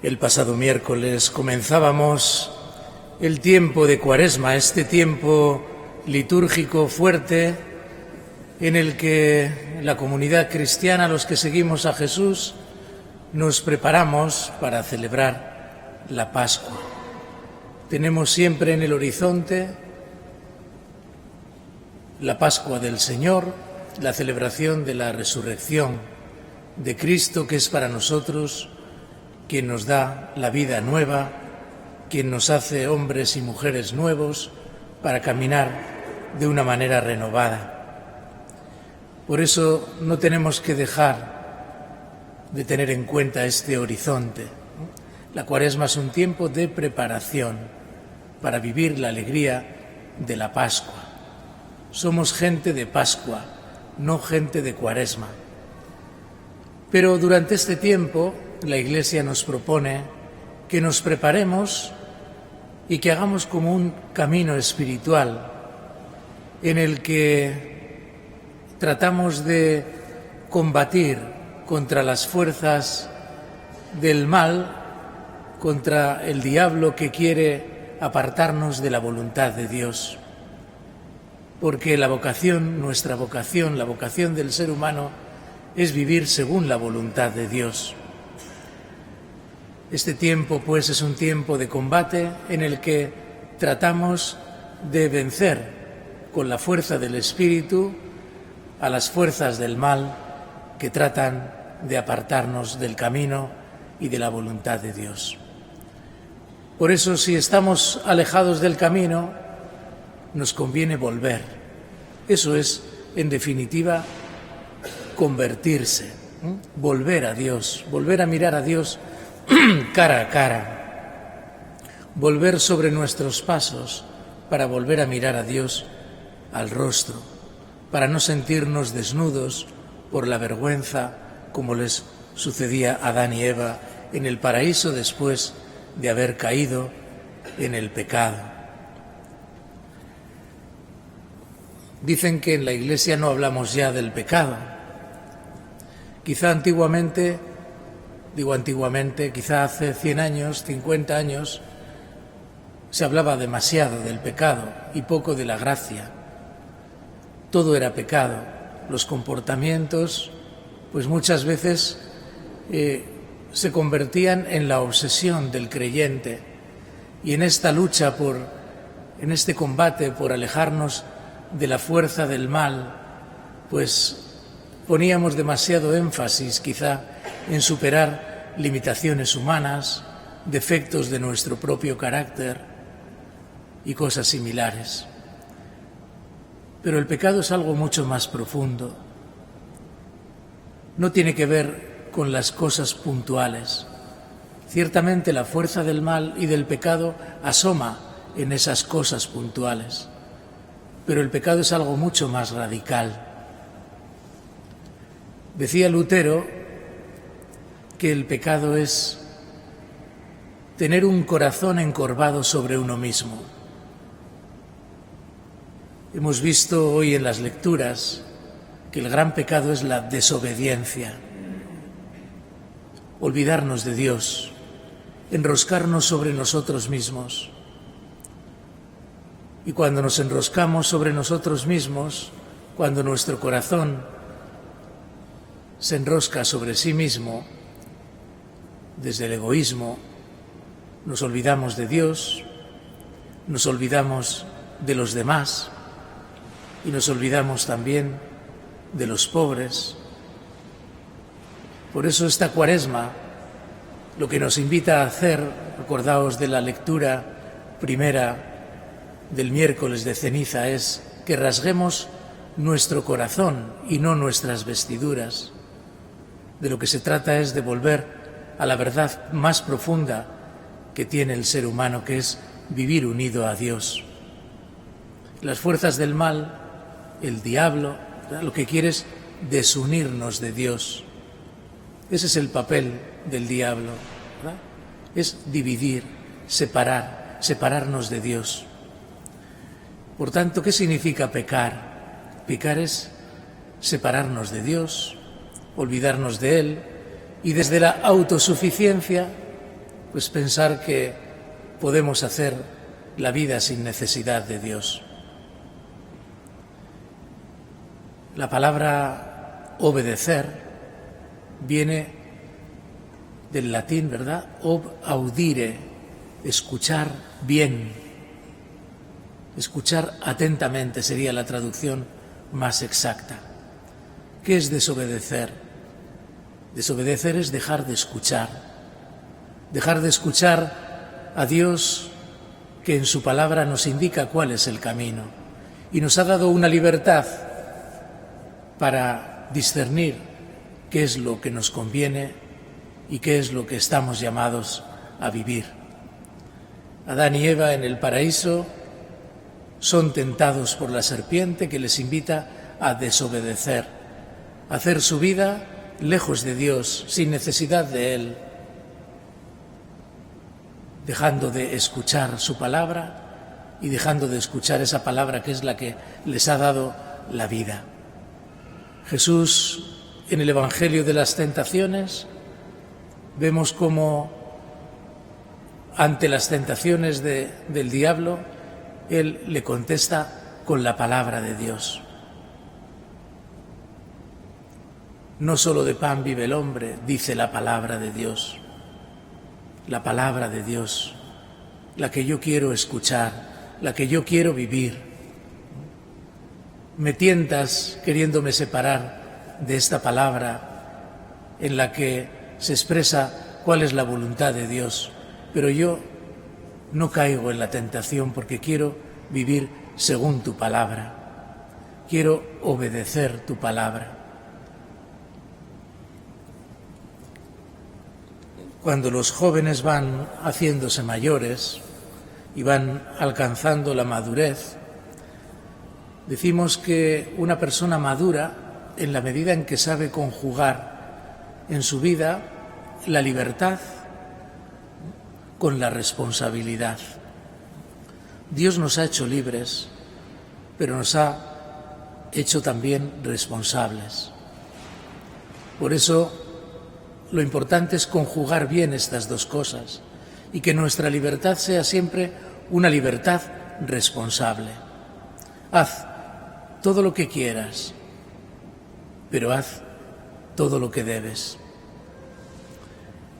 El pasado miércoles comenzábamos el tiempo de Cuaresma, este tiempo litúrgico fuerte en el que la comunidad cristiana, los que seguimos a Jesús, nos preparamos para celebrar la Pascua. Tenemos siempre en el horizonte la Pascua del Señor, la celebración de la resurrección de Cristo, que es para nosotros quien nos da la vida nueva, quien nos hace hombres y mujeres nuevos para caminar de una manera renovada. Por eso no tenemos que dejar de tener en cuenta este horizonte. La Cuaresma es un tiempo de preparación para vivir la alegría de la Pascua. Somos gente de Pascua, no gente de Cuaresma. Pero durante este tiempo la Iglesia nos propone que nos preparemos y que hagamos como un camino espiritual en el que tratamos de combatir contra las fuerzas del mal, contra el diablo que quiere apartarnos de la voluntad de Dios. Porque la vocación, nuestra vocación, la vocación del ser humano, es vivir según la voluntad de Dios. Este tiempo, pues, es un tiempo de combate en el que tratamos de vencer con la fuerza del Espíritu a las fuerzas del mal que tratan de apartarnos del camino y de la voluntad de Dios. Por eso, si estamos alejados del camino, nos conviene volver. Eso es, en definitiva, convertirse, volver a Dios, volver a mirar a Dios cara a cara, volver sobre nuestros pasos para volver a mirar a Dios al rostro, para no sentirnos desnudos por la vergüenza como les sucedía a Adán y Eva en el paraíso después de haber caído en el pecado. Dicen que en la Iglesia no hablamos ya del pecado. Quizá antiguamente, quizá hace 100 años, 50 años, se hablaba demasiado del pecado y poco de la gracia. Todo era pecado. Los comportamientos, pues muchas veces se convertían en la obsesión del creyente. Y en esta lucha en este combate por alejarnos de la fuerza del mal, pues poníamos demasiado énfasis quizá en superar limitaciones humanas, defectos de nuestro propio carácter y cosas similares. Pero el pecado es algo mucho más profundo. No tiene que ver con las cosas puntuales. Ciertamente la fuerza del mal y del pecado asoma en esas cosas puntuales, pero el pecado es algo mucho más radical. Decía Lutero que el pecado es tener un corazón encorvado sobre uno mismo. Hemos visto hoy en las lecturas que el gran pecado es la desobediencia, olvidarnos de Dios, enroscarnos sobre nosotros mismos. Y cuando nos enroscamos sobre nosotros mismos, cuando nuestro corazón se enrosca sobre sí mismo, desde el egoísmo, nos olvidamos de Dios, nos olvidamos de los demás y nos olvidamos también de los pobres. Por eso esta Cuaresma lo que nos invita a hacer, acordaos de la lectura primera del miércoles de ceniza, es que rasguemos nuestro corazón y no nuestras vestiduras. De lo que se trata es de volver a la verdad más profunda que tiene el ser humano, que es vivir unido a Dios. Las fuerzas del mal, el diablo, lo que quiere es desunirnos de Dios. Ese es el papel del diablo, ¿verdad? Es dividir, separarnos de Dios. Por tanto, ¿qué significa pecar? Pecar es separarnos de Dios, olvidarnos de Él y desde la autosuficiencia pues pensar que podemos hacer la vida sin necesidad de Dios. La palabra obedecer viene del latín, ¿verdad? Ob audire, escuchar bien, escuchar atentamente sería la traducción más exacta. ¿Qué es desobedecer? Desobedecer es dejar de escuchar a Dios, que en su palabra nos indica cuál es el camino y nos ha dado una libertad para discernir qué es lo que nos conviene y qué es lo que estamos llamados a vivir. Adán y Eva en el paraíso son tentados por la serpiente, que les invita a desobedecer, a hacer su vida lejos de Dios, sin necesidad de Él, dejando de escuchar su palabra y dejando de escuchar esa palabra que es la que les ha dado la vida. Jesús, en el Evangelio de las Tentaciones, vemos cómo ante las tentaciones del diablo, Él le contesta con la palabra de Dios. No solo de pan vive el hombre, dice la palabra de Dios. La palabra de Dios, la que yo quiero escuchar, la que yo quiero vivir. Me tientas queriéndome separar de esta palabra en la que se expresa cuál es la voluntad de Dios, pero yo no caigo en la tentación porque quiero vivir según tu palabra, quiero obedecer tu palabra. Cuando los jóvenes van haciéndose mayores y van alcanzando la madurez, decimos que una persona madura en la medida en que sabe conjugar en su vida la libertad con la responsabilidad. Dios nos ha hecho libres, pero nos ha hecho también responsables. Por eso, lo importante es conjugar bien estas dos cosas y que nuestra libertad sea siempre una libertad responsable. Haz todo lo que quieras, pero haz todo lo que debes.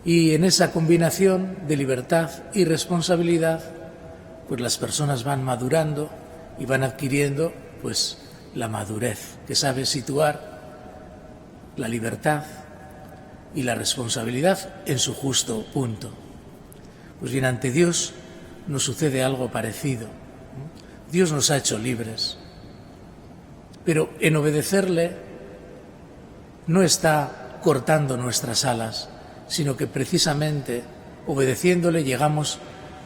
Y en esa combinación de libertad y responsabilidad, pues las personas van madurando y van adquiriendo pues la madurez, que sabe situar la libertad y la responsabilidad en su justo punto. Pues bien, ante Dios nos sucede algo parecido. Dios nos ha hecho libres, pero en obedecerle no está cortando nuestras alas, sino que precisamente obedeciéndole llegamos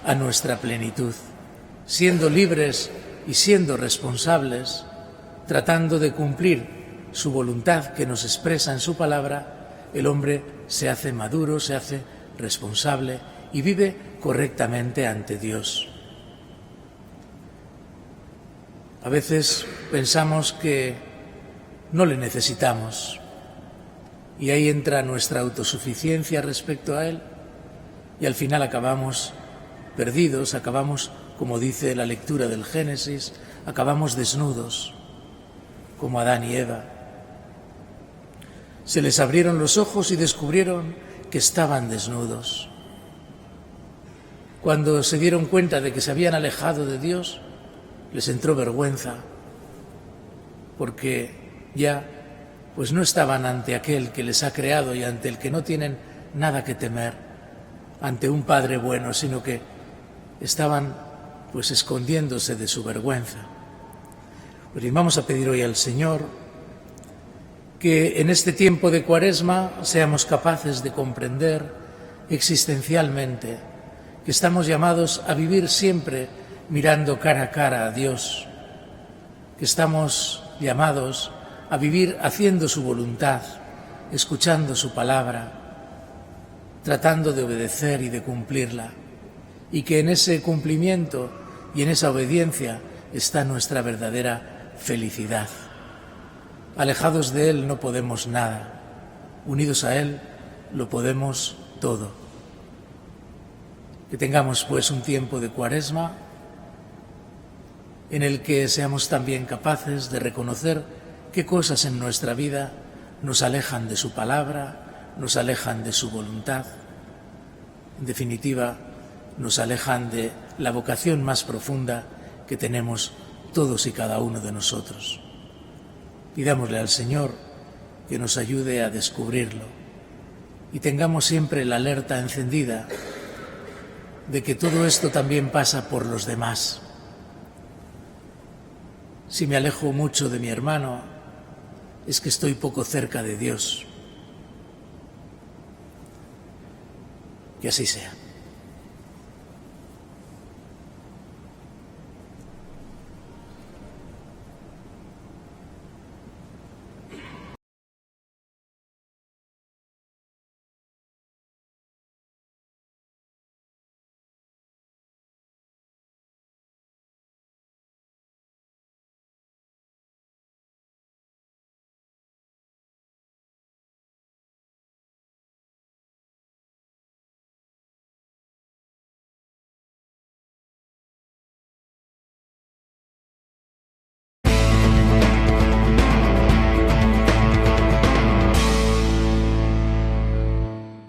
a nuestra plenitud, siendo libres y siendo responsables, tratando de cumplir su voluntad que nos expresa en su palabra. El hombre se hace maduro, se hace responsable y vive correctamente ante Dios. A veces pensamos que no le necesitamos y ahí entra nuestra autosuficiencia respecto a Él y al final acabamos perdidos, acabamos, como dice la lectura del Génesis, acabamos desnudos, como Adán y Eva. Se les abrieron los ojos y descubrieron que estaban desnudos. Cuando se dieron cuenta de que se habían alejado de Dios, les entró vergüenza, porque ya pues no estaban ante aquel que les ha creado y ante el que no tienen nada que temer, ante un Padre bueno, sino que estaban pues escondiéndose de su vergüenza. Pues vamos a pedir hoy al Señor que en este tiempo de Cuaresma seamos capaces de comprender existencialmente que estamos llamados a vivir siempre mirando cara a cara a Dios, que estamos llamados a vivir haciendo su voluntad, escuchando su palabra, tratando de obedecer y de cumplirla, y que en ese cumplimiento y en esa obediencia está nuestra verdadera felicidad. Alejados de Él no podemos nada, unidos a Él lo podemos todo. Que tengamos pues un tiempo de Cuaresma en el que seamos también capaces de reconocer qué cosas en nuestra vida nos alejan de su palabra, nos alejan de su voluntad, en definitiva, nos alejan de la vocación más profunda que tenemos todos y cada uno de nosotros. Pidámosle al Señor que nos ayude a descubrirlo y tengamos siempre la alerta encendida de que todo esto también pasa por los demás. Si me alejo mucho de mi hermano, es que estoy poco cerca de Dios. Que así sea.